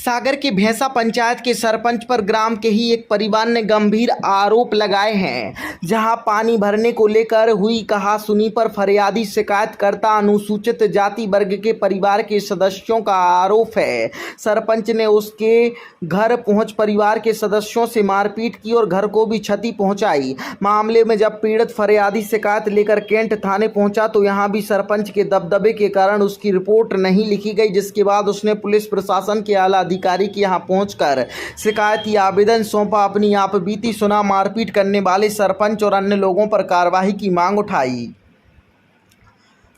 सागर के भैंसा पंचायत के सरपंच पर ग्राम के ही एक परिवार ने गंभीर आरोप लगाए हैं, जहां पानी भरने को लेकर हुई कहासुनी पर फरियादी शिकायतकर्ता अनुसूचित जाति वर्ग के परिवार के सदस्यों का आरोप है। सरपंच ने उसके घर पहुंच परिवार के सदस्यों से मारपीट की और घर को भी क्षति पहुंचाई। मामले में जब पीड़ित फरियादी शिकायत लेकर कैंट थाने पहुंचा तो यहां भी सरपंच के दबदबे के कारण उसकी रिपोर्ट नहीं लिखी गई, जिसके बाद उसने पुलिस प्रशासन के आला अधिकारी के यहां पहुंचकर शिकायती आवेदन सौंपा। अपनी आप बीती सुना, मारपीट करने वाले सरपंच और अन्य लोगों पर कार्रवाई की मांग उठाई।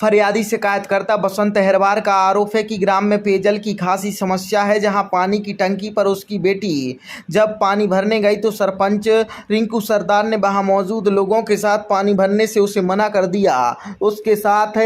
फरियादी शिकायतकर्ता बसंत अहरवार का आरोप है कि ग्राम में पेयजल की खासी समस्या है, जहां पानी की टंकी पर उसकी बेटी जब पानी भरने गई तो सरपंच रिंकू सरदार ने वहां मौजूद लोगों के साथ पानी भरने से उसे मना कर दिया। उसके साथ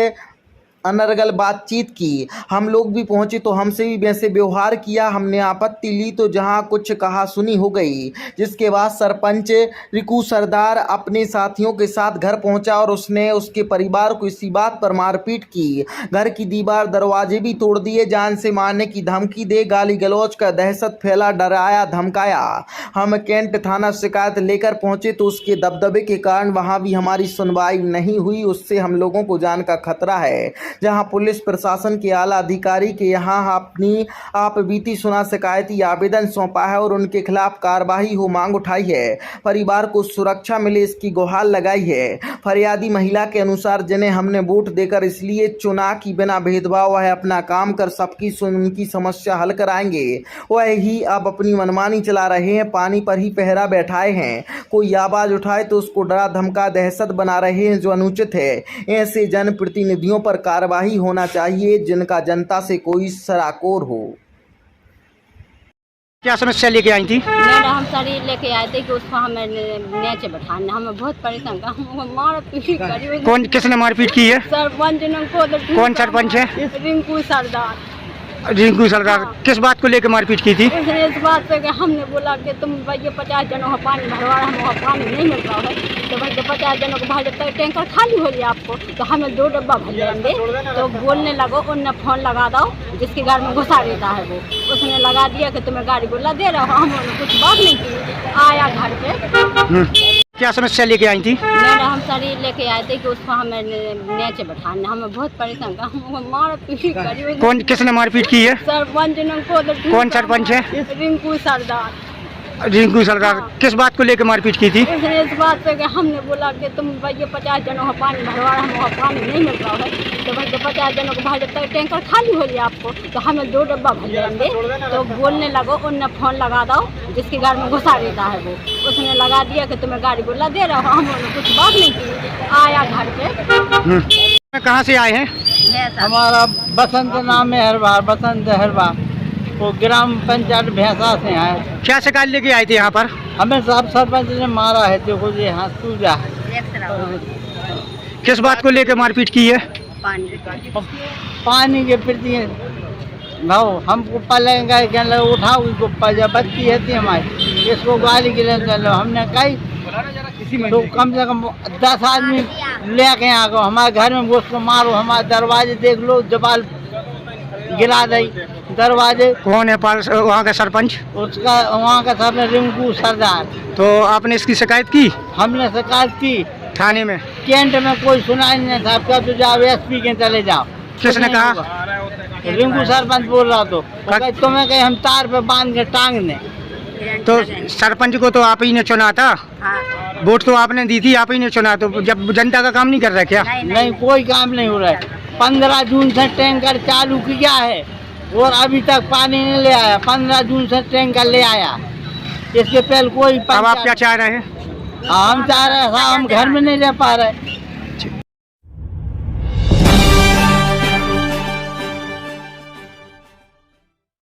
अनर्गल बातचीत की। हम लोग भी पहुंचे तो हमसे भी वैसे व्यवहार किया। हमने आपत्ति ली तो जहां कुछ कहा सुनी हो गई, जिसके बाद सरपंच रिंकू सरदार अपने साथियों के साथ घर पहुंचा और उसने उसके परिवार को इसी बात पर मारपीट की। घर की दीवार दरवाजे भी तोड़ दिए, जान से मारने की धमकी दे, गाली गलौज का दहशत फैला, डराया धमकाया। हम कैंट थाना शिकायत लेकर पहुंचे तो उसके दबदबे के कारण वहां भी हमारी सुनवाई नहीं हुई। उससे हम लोगों को जान का खतरा है। जहां पुलिस प्रशासन के आला अधिकारी के यहां अपनी आप बीती सुना शिकायती आवेदन सौंपा है और उनके खिलाफ कार्रवाई हो मांग उठाई है। परिवार को सुरक्षा मिले इसकी गुहार लगाई है। फरियादी महिला के अनुसार जिन्हें हमने वोट देकर इसलिए चुना कि बिना भेदभाव वह अपना काम कर सबकी उनकी समस्या हल कराएंगे, वह ही अब अपनी मनमानी चला रहे हैं। पानी पर ही पहरा बैठाए हैं, कोई आवाज उठाए तो उसको डरा धमका दहशत बना रहे हैं, जो अनुचित है। ऐसे जनप्रतिनिधियों पर कार्रवाई होना चाहिए जिनका जनता से कोई सराकोर हो। क्या समस्या लेके आई थी? मैडम हम साड़ी लेके आए थे कि उसको हमें नीचे बैठाना, हमें बहुत परेशान कर, हमको मारपीट करी। कौन किसने मारपीट की है? सरपंच ने। कौन सरपंच है? रिंकू सरदार। रिंकू सरदार। हाँ। किस बात को लेकर मारपीट की थी? उसने इस बात पे कि हमने बोला कि तुम भैया 50 जनों का पानी भरवा रहे, हम पानी नहीं मिल रहा है तो भैया 50 जनों को भाई जब तक टैंकर खाली हो गया आपको तो हमें 2 डब्बा भर लेंगे। तो बोलने लगो, उनने फ़ोन लगा दो, जिसके घर में घुसा देता है वो, उसने लगा दिया कि तुम्हें गाड़ी बोला दे रहा हूँ। हमने कुछ बात नहीं की, आया घर पे। क्या समस्या लेके आई थी? मैडम हम साड़ी लेके आए थे कि उसको हमें नीचे बैठाना, हमें बहुत परेशान कर, हमको मारपीट करी। कौन किसने मारपीट की है? सरपंच ने। कौन सरपंच है? रिंकू सरदार। रिंकू सरदार। हाँ। किस बात को लेकर मारपीट की थी? उसने इस बात पे कि हमने बोला कि तुम भैया 50 जनों का पानी भरवा रहे, हम पानी नहीं मिल रहा है तो भैया 50 जनों को भाई जब तक टैंकर खाली हो गया आपको तो हमें 2 डब्बा भर लेंगे। तो बोलने लगो, उनने फ़ोन लगा दो, जिसके घर में घुसा देता है वो, उसने लगा दिया कि तुम्हें गाड़ी बोला दे रहा हूँ। हमने कुछ बात नहीं की, आया घर पे। कहाँ से आए हैं? हमारा बसंत नाम है अहरवार, बसंत अहरवार, वो ग्राम पंचायत भैंसा से है। क्या शिकायत लेके आए थे यहाँ पर? हमें साहब सरपंच ने मारा है, देखो ये हाथ सूजा है। किस बात को लेकर मारपीट की है? पानी के प्रति भाव हमको पलेंगे क्या उठाओ, इसको बच्ची है थी हमारी, इसको गाली के लिए चलो। हमने कही तो कम से कम 10 आदमी लेके आ गए हमारे घर में, उसको मारो, हमारे दरवाजे देख लो, जबाल गिरा दई दरवाजे। कौन है वहाँ का सरपंच? उसका वहाँ का सरपंच रिंकू सरदार। तो आपने इसकी शिकायत की? हमने शिकायत की थाने में। कैंट में कोई सुनाई नहीं था, क्या तो जाओ एसपी के चले जाओ। किसने कहा? रिंकू सरपंच बोल रहा तो तुम्हें कहीं हम तार पे बांध के टांग दें। तो सरपंच को तो आप ही ने चुना था? वोट तो आपने दी थी, आप ही ने चुना, तो जब जनता का काम नहीं कर रहा क्या? नहीं कोई काम नहीं हो रहा है। 15 जून से टैंकर चालू किया है और अभी तक पानी नहीं ले आया। 15 जून से टैंकर ले आया, इसके पहले कोई। अब आप क्या चाह रहे हैं? हम चाह रहे हैं, हम घर में नहीं रह पा रहे।